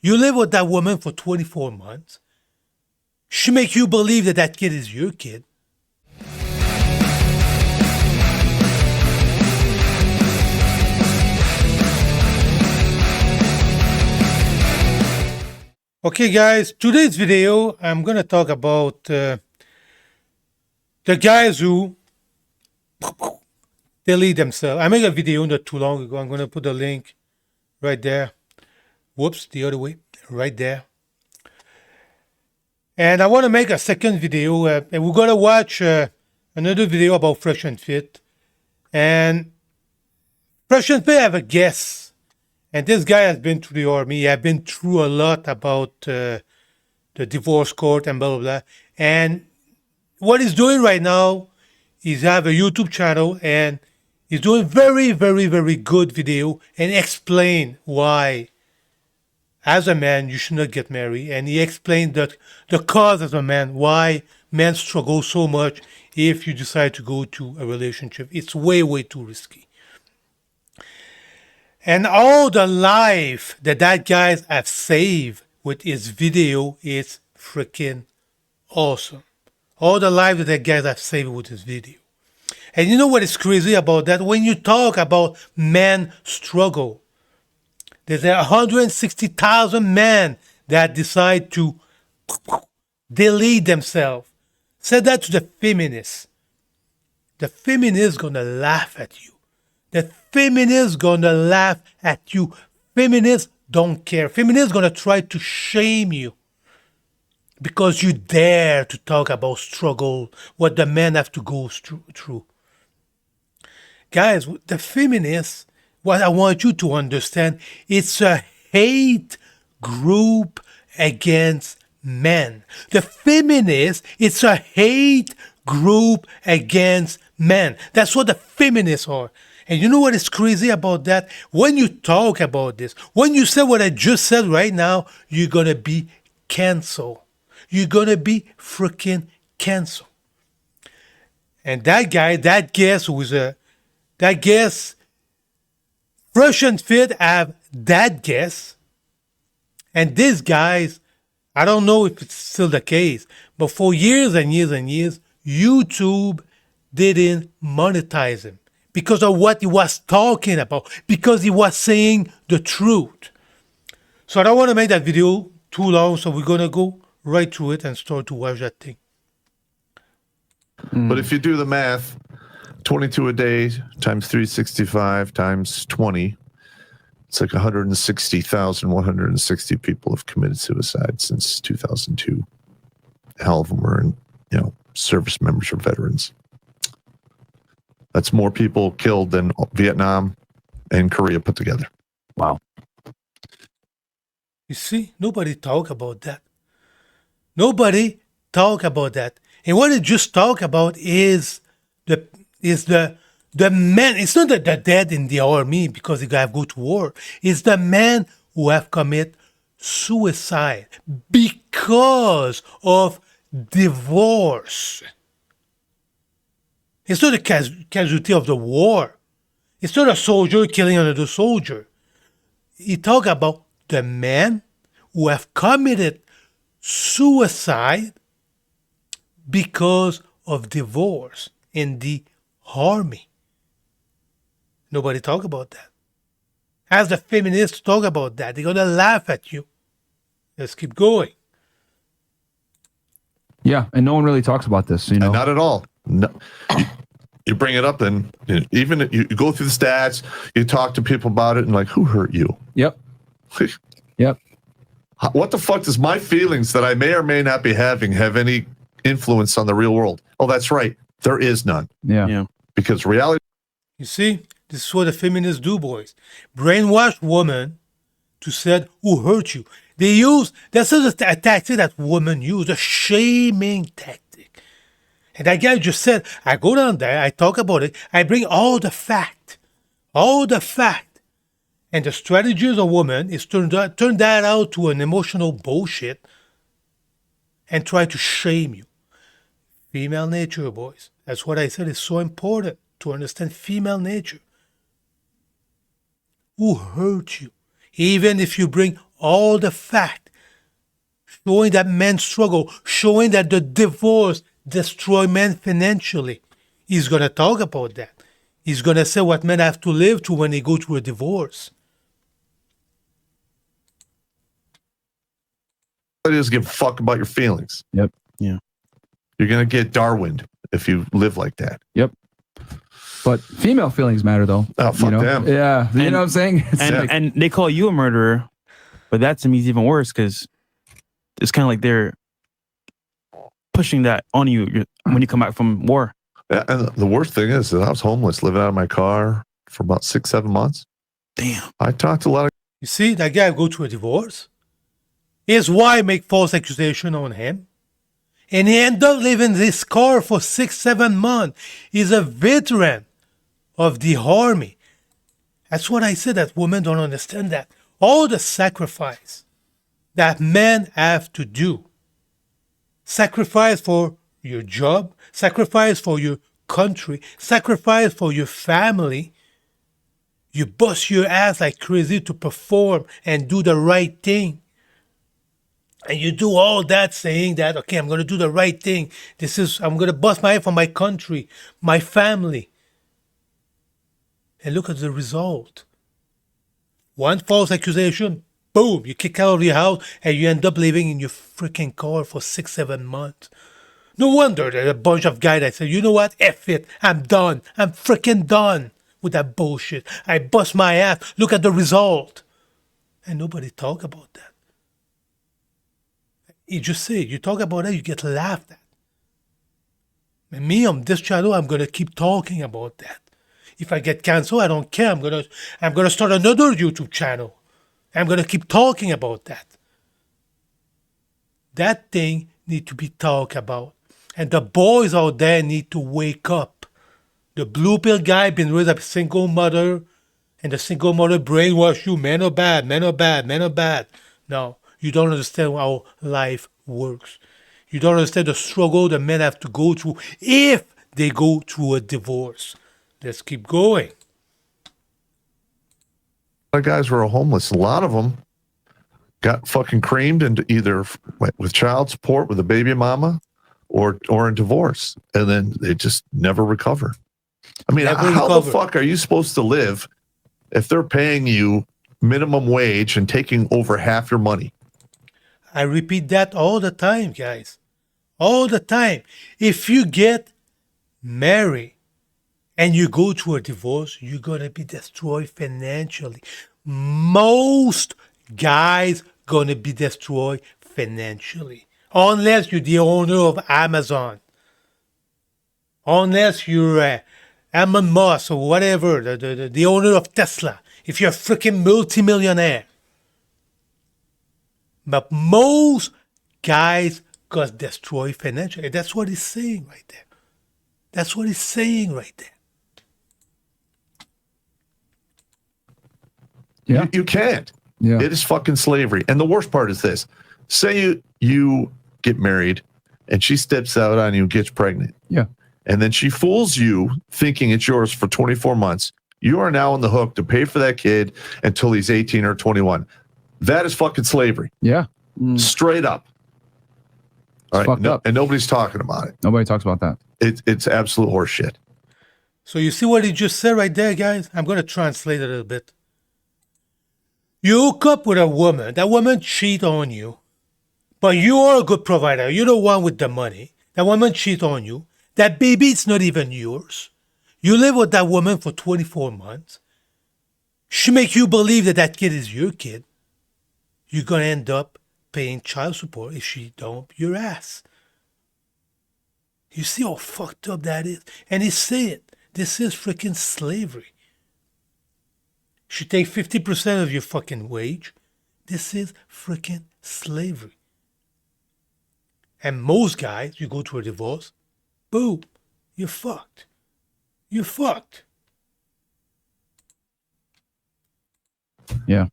You live with that woman for 24 months. She makes you believe that that kid is your kid. Okay, guys, today's video, I'm going to talk about the guys who delete themselves. I made a video not too long ago. I'm going to put the link right there. Whoops, the other way, right there. And I want to make a second video, and we're going to watch another video about Fresh and Fit. And Fresh and Fit, I have a guest. And this guy has been through the army. He has been through a lot about the divorce court and blah, blah, blah. And what he's doing right now is have a YouTube channel, and he's doing very, very, very good video and explain why, as a man, you should not get married. And he explained that the cause as a man, why men struggle so much if you decide to go to a relationship. It's way, way too risky. And all the life that guys have saved with his video is freaking awesome. All the life that guys have saved with his video. And you know what is crazy about that? When you talk about men struggle, there's 160,000 men that decide to delete themselves. Say that to the feminists. The feminists gonna laugh at you. The feminists gonna laugh at you. Feminists don't care. Feminists gonna try to shame you because you dare to talk about struggle, what the men have to go through. Guys, the feminists, what I want you to understand, it's a hate group against men. The feminists, it's a hate group against men. That's what the feminists are. And you know what is crazy about that? When you talk about this, when you say what I just said right now, you're going to be canceled. You're going to be freaking canceled. And that guy, that guest Fresh and Fit have that guest. And these guys, I don't know if it's still the case, but for years and years and years, YouTube didn't monetize him because of what he was talking about, because he was saying the truth. So I don't want to make that video too long, so we're going to go right through it and start to watch that thing. But if you do the math, 22 a day times 365 times 20, it's like 160 people have committed suicide since 2002. Half of them were in, service members or veterans. That's more people killed than Vietnam and Korea put together. Wow. You see, nobody talk about that. Nobody talk about that. And what they just talk about is the men. It's not the dead in the army because they have to go to war. It's the men who have committed suicide because of divorce. It's not a casualty of the war. It's not a soldier killing another soldier. He talk about the men who have committed suicide because of divorce in the army. Nobody talk about that. As the feminists talk about that, they're gonna laugh at you. Let's keep going. Yeah, and no one really talks about this, And not at all. No. You bring it up, and even you go through the stats, you talk to people about it, and like, who hurt you? Yep. Yep. What the fuck does my feelings that I may or may not be having have any influence on the real world? Oh, that's right. There is none. Yeah. Because reality. You see, this is what the feminists do, boys. Brainwash women to say who hurt you. That's a tactic that women use, a shaming tactic. And that guy just said, I go down there, I talk about it, I bring all the fact. And the strategy of a woman is turn that out to an emotional bullshit and try to shame you. Female nature, boys. That's what I said is so important to understand female nature. Who hurt you? Even if you bring all the fact, showing that men struggle, showing that the divorce destroy men financially. He's going to talk about that. He's going to say what men have to live through when they go through a divorce. It doesn't give a fuck about your feelings. Yep. Yeah. You're going to get Darwined if you live like that. Yep. But female feelings matter, though. Oh, fuck them. Yeah. You And- know what I'm saying? And they call you a murderer, but that to me is even worse because it's kind of like they're pushing that on you when you come back from war. Yeah, and the worst thing is that I was homeless, living out of my car for about 6-7 months. Damn. I talked to a lot of You see, that guy go through a divorce. His wife make false accusation on him. And he end up living in this car for 6-7 months. He's a veteran of the army. That's what I said, that women don't understand that. All the sacrifice that men have to do. Sacrifice for your job, sacrifice for your country, sacrifice for your family. You bust your ass like crazy to perform and do the right thing. And you do all that saying that, okay, I'm going to do the right thing. I'm going to bust my ass for my country, my family. And look at the result. One false accusation, boom, you kick out of your house and you end up living in your freaking car for 6-7 months. No wonder there's a bunch of guys that say, you know what, F it, I'm done. I'm freaking done with that bullshit. I bust my ass. Look at the result. And nobody talk about that. You just say, you talk about that, you get laughed at. And me on this channel, I'm gonna keep talking about that. If I get canceled, I don't care. I'm gonna start another YouTube channel. I'm gonna keep talking about that. That thing need to be talked about. And the boys out there need to wake up. The blue pill guy been raised up a single mother, and the single mother brainwash you. Men are bad, men are bad, men are bad. No, you don't understand how life works. You don't understand the struggle the men have to go through if they go through a divorce. Let's keep going. guys who are homeless. A lot of them got fucking creamed into either with child support with a baby mama or in divorce. And then they just never recover. I mean, how the fuck are you supposed to live if they're paying you minimum wage and taking over half your money? I repeat that all the time, guys. All the time. If you get married and you go through a divorce, you're going to be destroyed financially. Most guys going to be destroyed financially. Unless you're the owner of Amazon. Unless you're Elon Musk or whatever, the owner of Tesla. If you're a freaking multimillionaire. But most guys got destroyed financially. That's what he's saying right there. That's what he's saying right there. Yeah. You can't. Yeah. It is fucking slavery. And the worst part is this. Say you get married and she steps out on you and gets pregnant. Yeah. And then she fools you thinking it's yours for 24 months. You are now on the hook to pay for that kid until he's 18 or 21. That is fucking slavery. Yeah. Straight up. All right. fucked up. And nobody's talking about it. Nobody talks about that. It's absolute horseshit. So you see what he just said right there, guys? I'm going to translate it a little bit. You hook up with a woman. That woman cheat on you. But you are a good provider. You're the one with the money. That woman cheat on you. That baby is not even yours. You live with that woman for 24 months. She make you believe that that kid is your kid. You're going to end up paying child support if she dump your ass. You see how fucked up that is? And he said, this is freaking slavery. She take 50% of your fucking wage. This is freaking slavery. And most guys, you go to a divorce, boom, you're fucked. You're fucked. Yeah.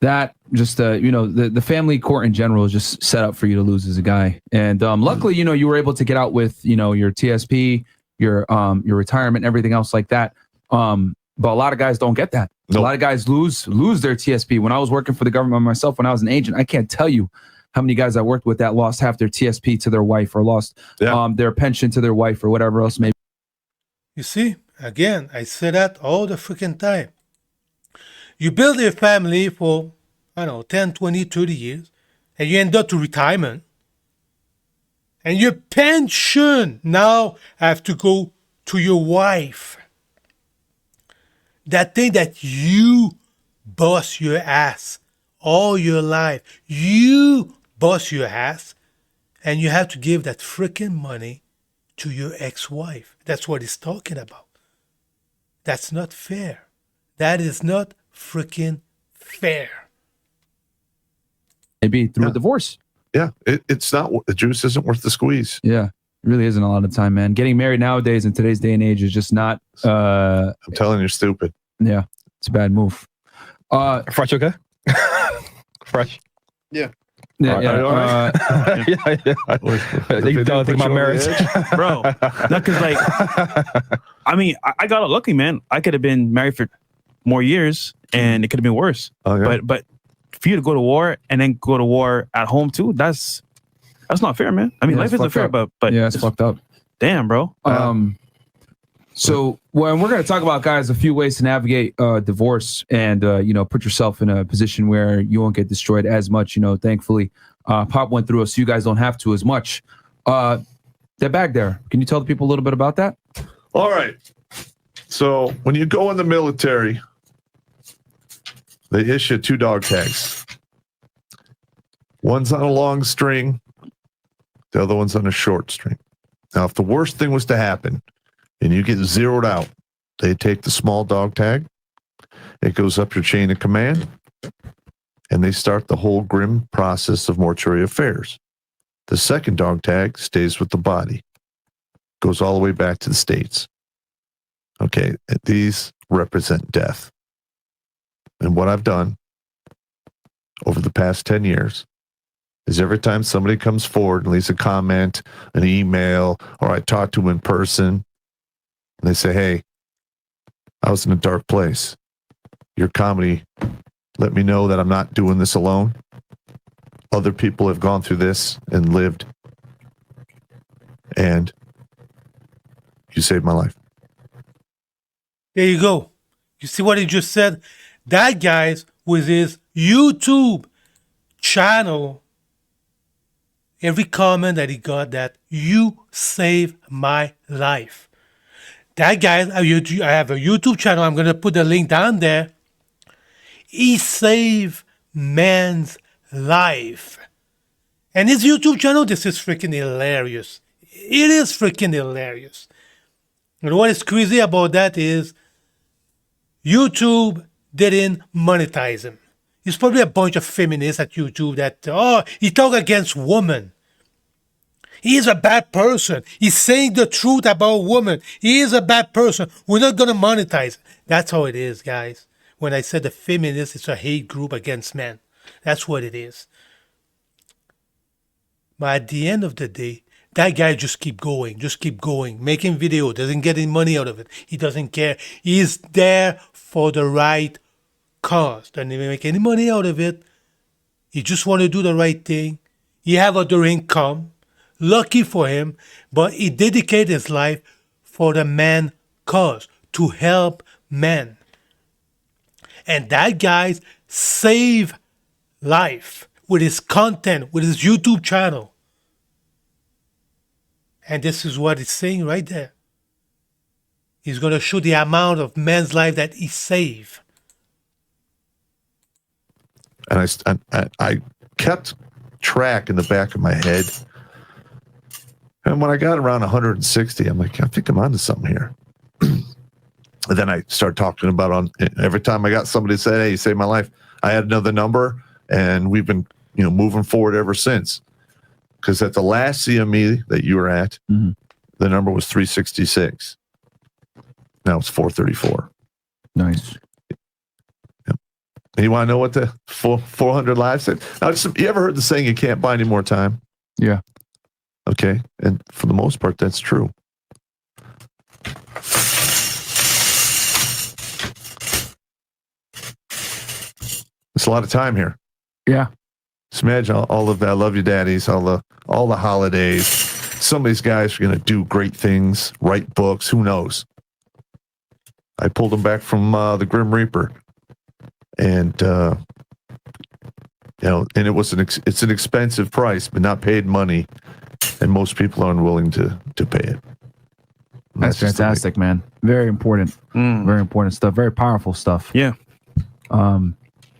That just, the family court in general is just set up for you to lose as a guy. And luckily, you were able to get out with, your TSP, your retirement, everything else like that. But a lot of guys don't get that. A lot of guys lose their TSP. When I was working for the government myself, when I was an agent, I can't tell you how many guys I worked with that lost half their TSP to their wife, or lost their pension to their wife, or whatever else maybe. You see, again, I say that all the freaking time. You build a family for, I don't know, 10, 20, 30 years, and you end up to retirement. And your pension now have to go to your wife. That thing that you bust your ass all your life. You bust your ass, and you have to give that freaking money to your ex-wife. That's what he's talking about. That's not fair. That is not freaking fair. Maybe through a divorce. Yeah, it's not. The juice isn't worth the squeeze. Yeah, it really isn't a lot of time, man. Getting married nowadays in today's day and age is just not. I'm telling you, you're stupid. Yeah, it's a bad move. Fresh, okay? Fresh. Yeah. Yeah, Are you all right? You don't think my marriage, bro. Not because, like, I mean, I got lucky, man. I could have been married for more years, and it could have been worse. Okay. But for you to go to war and then go to war at home too, that's not fair, man. I mean, life isn't fair, but yeah, it's fucked up. Damn, bro. So when we're going to talk about, guys, a few ways to navigate divorce and put yourself in a position where you won't get destroyed as much. Thankfully, Pop went through it, so you guys don't have to as much. That bag there, can you tell the people a little bit about that? All right. So when you go in the military, they issue 2 dog tags. One's on a long string, the other one's on a short string. Now, if the worst thing was to happen and you get zeroed out, they take the small dog tag, it goes up your chain of command, and they start the whole grim process of mortuary affairs. The second dog tag stays with the body, goes all the way back to the States. Okay, these represent death. And what I've done over the past 10 years is every time somebody comes forward and leaves a comment, an email, or I talk to them in person, and they say, hey, I was in a dark place. Your comedy let me know that I'm not doing this alone. Other people have gone through this and lived. And you saved my life. There you go. You see what he just said? That guy's with his YouTube channel. Every comment that he got, that you saved my life. That guy, I have a YouTube channel. I'm going to put the link down there. He saved man's life. And his YouTube channel, this is freaking hilarious. It is freaking hilarious. And what is crazy about that is YouTube didn't monetize him. It's probably a bunch of feminists at YouTube that, he talk against women. He is a bad person. He's saying the truth about women. He is a bad person. We're not going to monetize it. That's how it is, guys. When I said the feminist, it's a hate group against men. That's what it is. But at the end of the day, that guy just keep going, making video, doesn't get any money out of it. He doesn't care. He's there for the right cause. Doesn't even make any money out of it. He just want to do the right thing. He have other income. Lucky for him, but he dedicated his life for the man cause, to help men. And that guy saved life with his content, with his YouTube channel. And this is what he's saying right there. He's going to show the amount of men's life that he saved. And I kept track in the back of my head. And when I got around 160, I'm like, I think I'm onto something here. And then I started talking about every time I got somebody say, hey, you saved my life, I had another number, and we've been moving forward ever since. Because at the last CME that you were at, the number was 366. Now it's 434. Nice. Yep. And you want to know what the 400 lives said? Now, you ever heard the saying, you can't buy any more time? Yeah. Okay. And for the most part, that's true. It's a lot of time here. Yeah. Just imagine all of that. I love you, daddies. All the holidays. Some of these guys are going to do great things, write books. Who knows? I pulled them back from the Grim Reaper, and and it was it's an expensive price, but not paid money, and most people are unwilling to pay it. And That's just the way- fantastic, man. Very important. Very important stuff. Very powerful stuff. Yeah.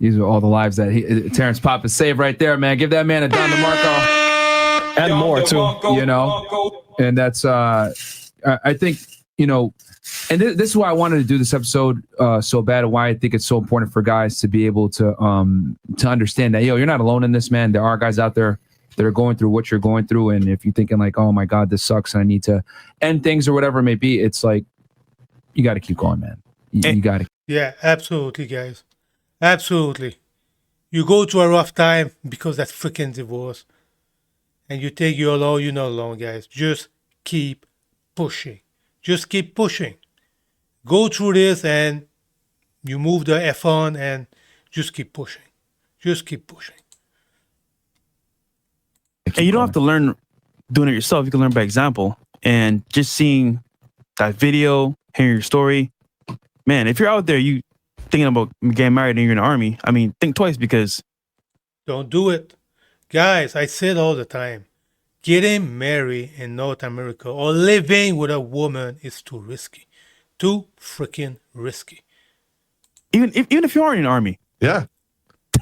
These are all the lives that Terrence Pop has saved right there, man. Give that man a Don DeMarco. And more too. You know, and that's I think, you know, and this is why I wanted to do this episode so bad, and why I think it's so important for guys to be able to understand that, you're not alone in this, man. There are guys out there that are going through what you're going through, and if you're thinking like, oh my God, this sucks and I need to end things or whatever it may be, it's like, you got to keep going, man. You got to. Yeah, absolutely, guys. Absolutely. You go through a rough time because that's freaking divorce. And you think you're alone, you're not alone, guys. Just keep pushing. Just keep pushing. Go through this and you move the F on and just keep pushing. Just keep pushing. And you don't have to learn doing it yourself. You can learn by example. And just seeing that video, hearing your story. Man, if you're out there, you thinking about getting married and you're in the army, I mean, think twice, because Don't do it. Guys, I say it all the time. Getting married in North America or living with a woman is too risky. Too freaking risky. even if you are in the army, Yeah.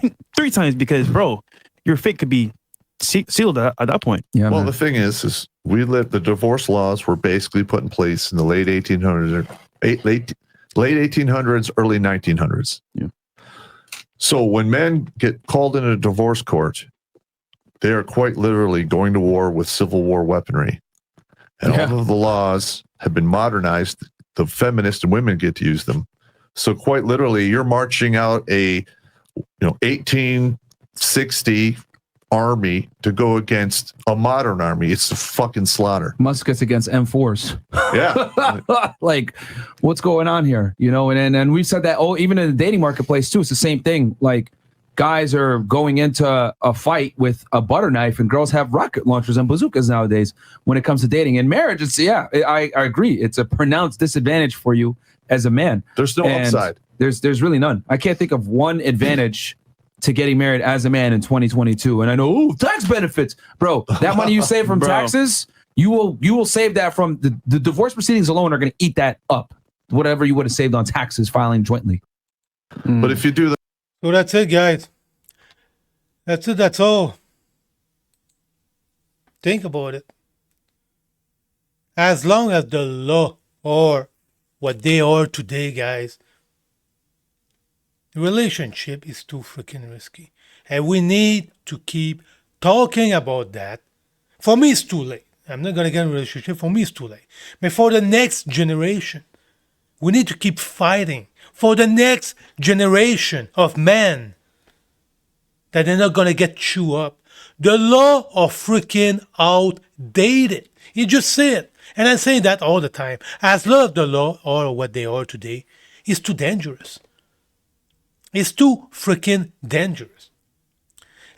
think 3 times, because, bro, your fate could be sealed at that point. Yeah, Well, man. the thing is the divorce laws were basically put in place in the late 1800s, late 1800s, early 1900s. Yeah. So when men get called into a divorce court, they are quite literally going to war with Civil War weaponry. And all of the laws have been modernized. The feminists and women get to use them. So quite literally, you're marching out a 1860 army to go against a modern army. It's a fucking slaughter. Muskets against M4s. Yeah. Like, what's going on here? You know, and we've said that, even in the dating marketplace too, it's the same thing. Like, guys are going into a fight with a butter knife, and girls have rocket launchers and bazookas nowadays when it comes to dating. And marriage, I agree. It's a pronounced disadvantage for you as a man. There's no upside. There's really none. I can't think of one advantage to getting married as a man in 2022. And I know, tax benefits, bro. That money you save from Bro. taxes, you will save that from the divorce proceedings alone are going to eat that up. Whatever you would have saved on taxes filing jointly. But if you do that, So that's it, guys. That's it. That's all. Think about it. As long as the law or what they are today, guys, the relationship is too freaking risky. And we need to keep talking about that. For me, it's too late. I'm not going to get in a relationship. For me, it's too late. But for the next generation, we need to keep fighting for the next generation of men that they're not going to get chewed up. The law are freaking outdated. You just say it. And I say that all the time. As long as the law or what they are today is too dangerous. It's too freaking dangerous.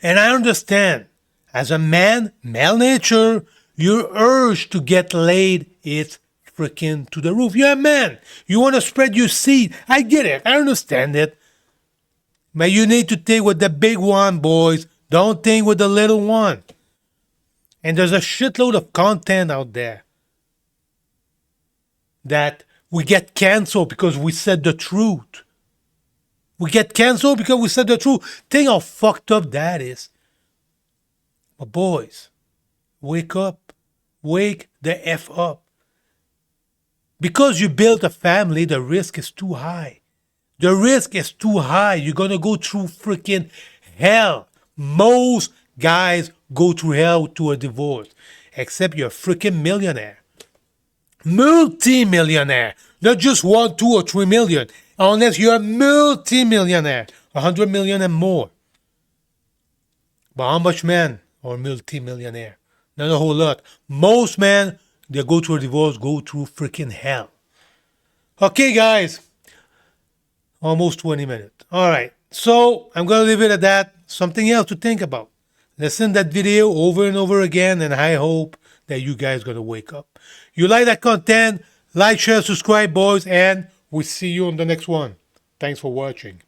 And I understand, as a man, male nature, your urge to get laid is freaking to the roof. You're a man. You want to spread your seed. I get it. I understand it. But you need to think with the big one, boys. Don't think with the little one. And there's a shitload of content out there that we get canceled because we said the truth. We get canceled because we said the truth. Think how fucked up that is. But boys, wake up. Wake the F up. Because you built a family, the risk is too high. The risk is too high. You're going to go through freaking hell. Most guys go through hell to a divorce. Except you're a freaking millionaire. Multi-millionaire. Not just 1, 2, or 3 million. Unless you're a multi-millionaire. 100 million and more. But how much men are multi-millionaire? Not a whole lot. Most men, they go through a divorce, go through freaking hell. Okay, guys. Almost 20 minutes. All right. So I'm going to leave it at that. Something else to think about. Listen to that video over and over again, and I hope that you guys are going to wake up. You like that content, like, share, subscribe, boys, and we'll see you on the next one. Thanks for watching.